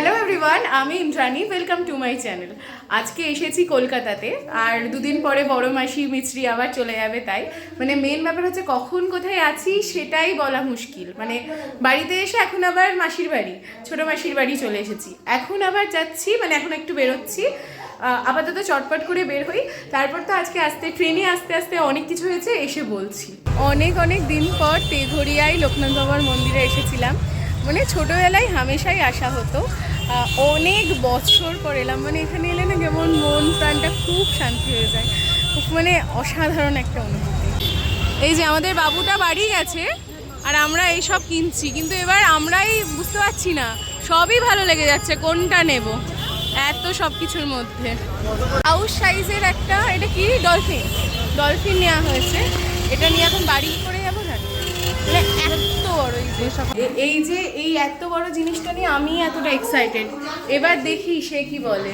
Hello everyone, আমি Indrani. Welcome to my channel. আজকে এসেছি কলকাতাতে, আর দুদিন পরে বড় মাসি মিছরি আবার চলে যাবে। তাই মানে মেন ব্যাপার হচ্ছে কখন কোথায় আছি সেটাই বলা মুশকিল। মানে বাড়িতে এসে এখন আবার মাসির বাড়ি, ছোটো মাসির বাড়ি চলে এসেছি। এখন আবার যাচ্ছি, মানে এখন একটু বেরোচ্ছি। আপাতত চটপট করে বের হই, তারপর তো আজকে ট্রেনে আস্তে আস্তে অনেক কিছু হয়েছে, এসে বলছি। অনেক দিন পর তেঘরিয়ায় লোকনাথ বাবার মন্দিরে এসেছিলাম। মানে ছোটোবেলায় হামেশাই আসা হতো, অনেক বছর পর এলাম। মানে এখানে এলে না কেমন মন প্রাণটা খুব শান্তি হয়ে যায়, খুব মানে অসাধারণ একটা অনুভূতি। এই যে আমাদের বাবুটা বাড়ি গেছে আর আমরা এই সব কিনছি, কিন্তু এবার আমরাই বুঝতে পারছি না, সবই ভালো লেগে যাচ্ছে, কোনটা নেব এত সব কিছুর মধ্যে। হাউস সাইজের একটা, এটা কি ডলফিন নেওয়া হয়েছে। এটা নিয়ে এখন বাড়ি করে যাবো না, মানে এত বড় এই এত বড় জিনিসটা নিয়ে আমি এতটা এক্সাইটেড। এবার দেখি সে কি বলে।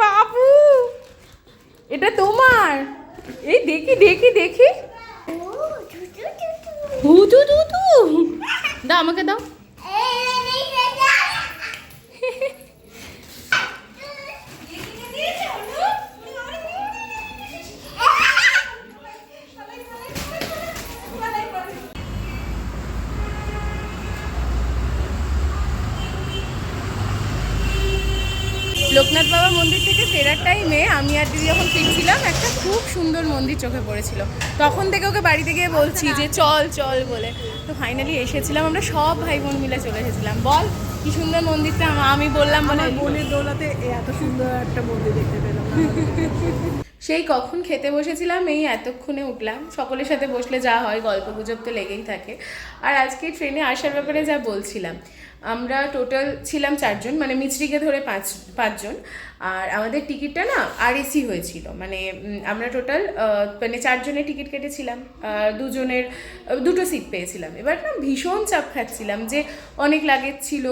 বাবু, এটা তোমার? এই দেখি দেখি দেখি, দাও আমাকে দাও। লোকনাথ বাবা মন্দির থেকে ফেরার টাইমে আমি আর দিদি যখন ফিরছিলাম, একটা খুব সুন্দর মন্দির চোখে পড়েছিল। তখন থেকে ওকে বাড়িতে গিয়ে বলছি যে চল চল বলে। তো ফাইনালি এসেছিলাম, আমরা সব ভাই বোন মিলে চলে এসেছিলাম। বল কি সুন্দর মন্দিরটা, আমি বললাম বলে বোনের দৌলতে এত সুন্দর একটা মন্দির দেখতে পেলাম। সেই কখন খেতে বসেছিলাম, এই এতক্ষণে উঠলাম। সকলের সাথে বসলে যা হয়, গল্প গুজব তো লেগেই থাকে। আর আজকে ট্রেনে আসার ব্যাপারে যা বলছিলাম, আমরা টোটাল ছিলাম 4 জন, মানে মিছরিকে ধরে 5 জন। আর আমাদের টিকিটটা না আরএসি হয়েছিল, মানে আমরা টোটাল মানে 4 জনের টিকিট কেটেছিলাম, 2 জনের 2টো সিট পেয়েছিলাম। এবার না ভীষণ চাপ খাচ্ছিলাম যে অনেক লাগেজ ছিল,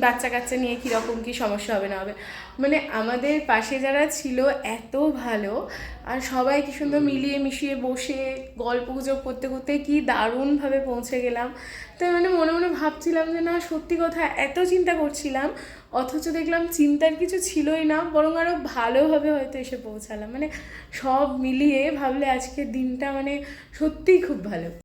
বাচ্চা কাচ্চা নিয়ে কীরকম কী সমস্যা হবে না হবে। মানে আমাদের পাশে যারা ছিল এত ভালো, আর সবাই কি সুন্দর মিলিয়ে মিশিয়ে বসে গল্প গুজব করতে করতে কি দারুণভাবে পৌঁছে গেলাম। তাই মানে মনে মনে ভাবছিলাম যে না, সত্যি কথা, এত চিন্তা করছিলাম, অথচ দেখলাম চিন্তার কিছু ছিলই না, বরং আরও ভালোভাবে হয়তো এসে পৌঁছালাম। মানে সব মিলিয়ে ভাবলে আজকের দিনটা মানে সত্যিই খুব ভালো।